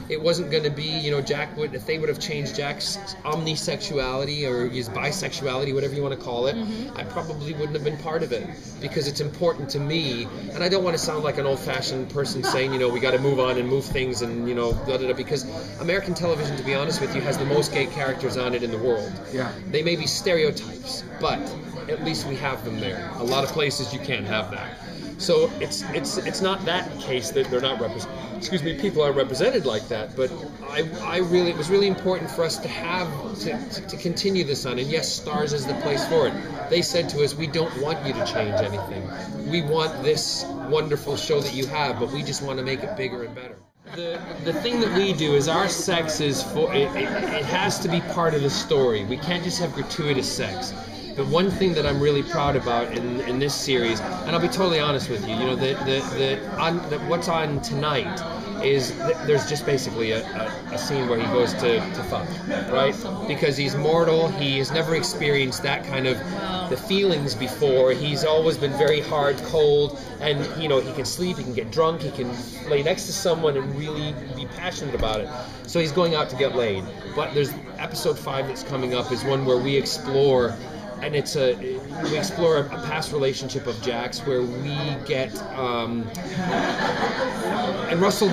it wasn't going to be, you know, Jack would, if they would have changed Jack's omnisexuality or his bisexuality, whatever you want to call it, I probably wouldn't have been part of it, because it's important to me, and I don't want to sound like an old-fashioned person saying, you know, we got to move on and move things and, you know, blah, blah, blah, because American television, to be honest with you, has the most gay characters on it in the world. Yeah. They may be stereotypes, but at least we have them there. A lot of places you can't have that. So it's not that case that they're not people are represented like that, but it was really important for us to have to continue this on, and yes, Starz is the place for it. They said to us, we don't want you to change anything. We want this wonderful show that you have, but we just want to make it bigger and better. The thing that we do is our sex is it has to be part of the story. We can't just have gratuitous sex. But one thing that I'm really proud about in this series, and I'll be totally honest with you, you know, what's on tonight is there's just basically a scene where he goes to fuck, right? Because he's mortal, he has never experienced that kind of the feelings before. He's always been very hard, cold, and you know, he can sleep, he can get drunk, he can lay next to someone and really be passionate about it. So he's going out to get laid. But there's episode 5 that's coming up is one where we explore. And we explore a past relationship of Jack's where we get, and Russell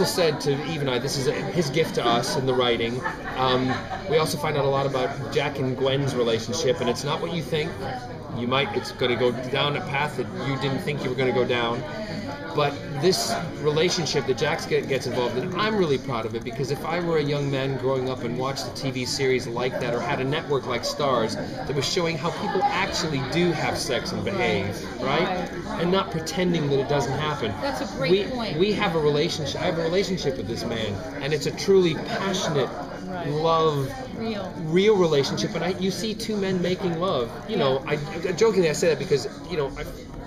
said to Eve and I, this is his gift to us in the writing. We also find out a lot about Jack and Gwen's relationship, and it's not what you think. It's going to go down a path that you didn't think you were going to go down. But this relationship that Jack gets involved in, I'm really proud of it, because if I were a young man growing up and watched a TV series like that, or had a network like Starz that was showing how people actually do have sex and behave, right? And not pretending that it doesn't happen. That's a great point. We have a relationship. I have a relationship with this man, and it's a truly passionate, love, real relationship. And you see two men making love. You know, jokingly I say that because, you know,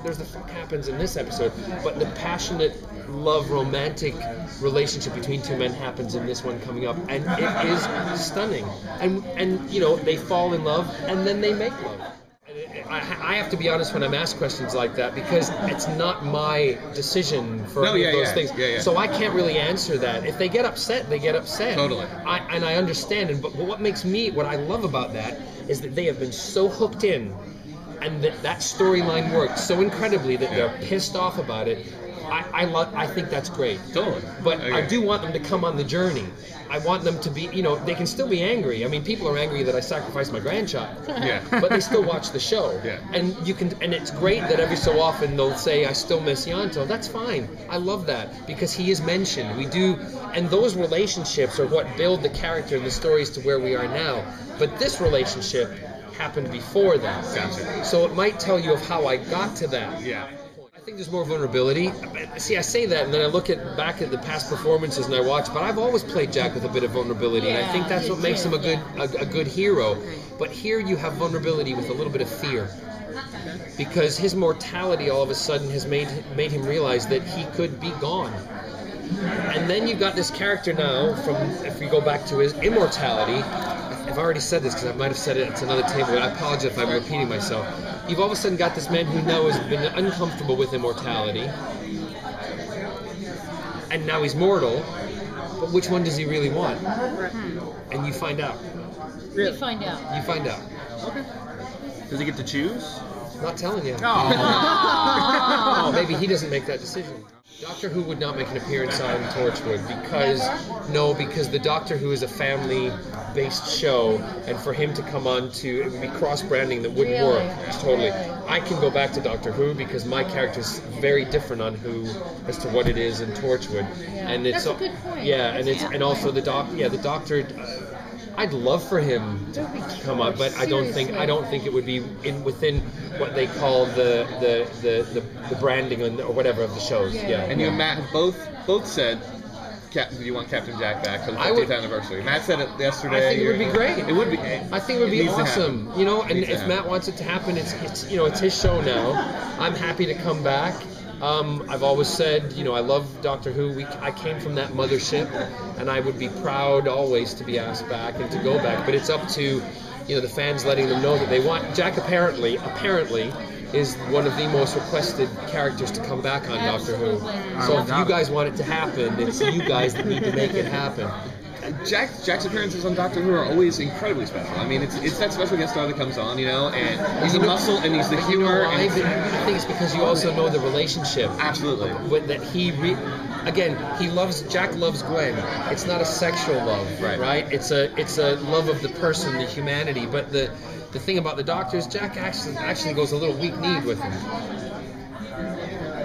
there's the fuck happens in this episode, but the passionate love, romantic relationship between two men happens in this one coming up, and it is stunning. And you know, they fall in love and then they make love. I have to be honest when I'm asked questions like that, because it's not my decision for those things. So I can't really answer that. If they get upset, they get upset. Totally. And I understand. But what I love about that is that they have been so hooked in, and that storyline worked so incredibly that they're pissed off about it. I think that's great. Totally. But I do want them to come on the journey. I want them to be, you know, they can still be angry. I mean, people are angry that I sacrificed my grandchild. Yeah. But they still watch the show. Yeah. And it's great that every so often they'll say, I still miss Yanto. That's fine. I love that, because he is mentioned. We do, and those relationships are what build the character and the stories to where we are now. But this relationship happened before that. Gotcha. So it might tell you of how I got to that. Yeah. I think there's more vulnerability. See, I say that, and then I look back at the past performances and I watch, but I've always played Jack with a bit of vulnerability, and I think that's what makes him a good hero. But here you have vulnerability with a little bit of fear, because his mortality all of a sudden has made him realize that he could be gone. And then you've got this character now, if we go back to his immortality. I've already said this because I might have said it at another table, but I apologize if I'm repeating myself. You've all of a sudden got this man who now has been uncomfortable with immortality, and now he's mortal, but which one does he really want? And you find out. Really? You find out. You find out. Okay. Does he get to choose? Not telling you. Oh. Maybe he doesn't make that decision. Doctor Who would not make an appearance on Torchwood because the Doctor Who is a family-based show, and for him to come on it would be cross-branding that wouldn't work. Totally. I can go back to Doctor Who because my character is very different on Who as to what it is in Torchwood, and it's that's a good point. Yeah, and also the Doctor. I'd love for him to come on, but I don't think it would be within what they call the branding or whatever of the shows. Yeah. And you and Matt have both said you want Captain Jack back for the 50th anniversary. Matt said it yesterday. I think it would be great. It would be. I think it would be awesome. You know, and if Matt wants it to happen, it's his show now. I'm happy to come back. I've always said, you know, I love Doctor Who. I came from that mothership, and I would be proud always to be asked back and to go back. But it's up to, you know, the fans letting them know that they want Jack. Apparently, is one of the most requested characters to come back on Doctor Who. So if you guys want it to happen, it's you guys that need to make it happen. Jack's appearances on Doctor Who are always incredibly special. I mean, it's that special guest star that comes on, you know, and he's the muscle and he's the humor. I think it's because you also know the relationship. Absolutely. That Jack loves Gwen. It's not a sexual love, right? It's a love of the person, the humanity. But the thing about the Doctor is Jack actually goes a little weak-kneed with him.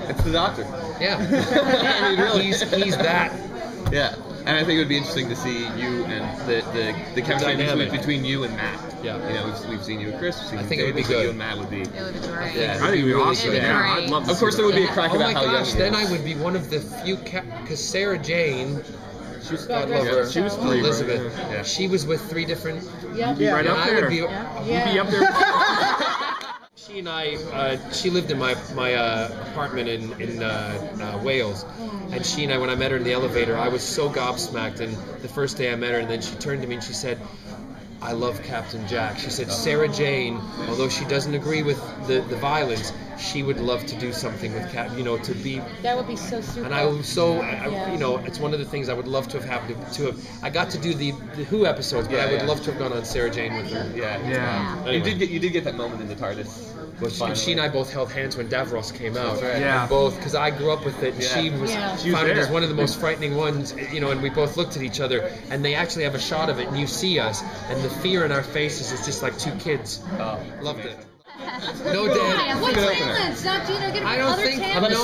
It's the Doctor. Yeah. I mean, really. He's that. Yeah. And I think it would be interesting to see you and the chemistry between you and Matt. Yeah. You know, we've seen you with Chris. We've seen I think it would be but good. You and Matt would be. It would be great. Yeah. I think it would be awesome. Yeah, I'd love to. Of course, there would be a crack about how young. Oh my gosh! Then I would be one of the few because Sarah Jane. She was, God love her. She was 3. Elizabeth. Yeah. She was with 3 different. Yep. You'd be right up I there. would be. You'd be up there. She and I, she lived in my apartment in Wales, and she and I, when I met her in the elevator, I was so gobsmacked. And the first day I met her, and then she turned to me and she said, "I love Captain Jack." She said, "Sarah Jane, although she doesn't agree with the violence, she would love to do something with to be." That would be so super. And I was so, it's one of the things I would love to have happened to have. I got to do the Who episodes, but I would love to have gone on Sarah Jane with her. Yeah. Anyway. You did get that moment in the TARDIS. And she and I both held hands when Davros came out. Right. Yeah. And both, because I grew up with it, and she was found it as one of the most frightening ones, and we both looked at each other, and they actually have a shot of it, and you see us, and the fear in our faces is just like 2 kids. Loved it. No, Dan. What talents? Not get I don't other think. talents?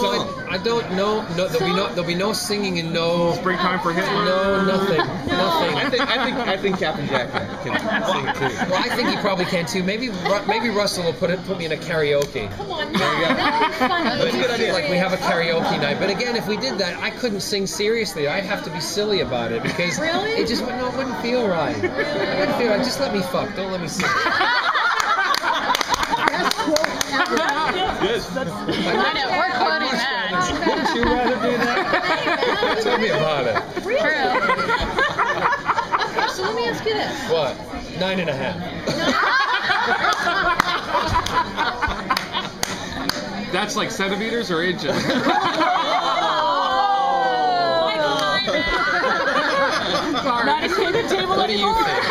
I don't know. No, there'll be no singing and no. Springtime for Hitler. No, nothing. Nothing. I think Captain Jack can sing too. Well, I think he probably can too. Maybe Russell will put me in a karaoke. Come on, that would be funny. That's a good idea. Like we have a karaoke night. But again, if we did that, I couldn't sing seriously. I'd have to be silly about it because it just wouldn't feel right. It wouldn't feel right. Just let me fuck. Don't let me sing. Good. I know, we're quoting that. Wouldn't you rather do that? Tell me about it. True. So let me ask you this. What? 9.5. That's like centimeters or inches? Oh, Sorry. not a table What do you think?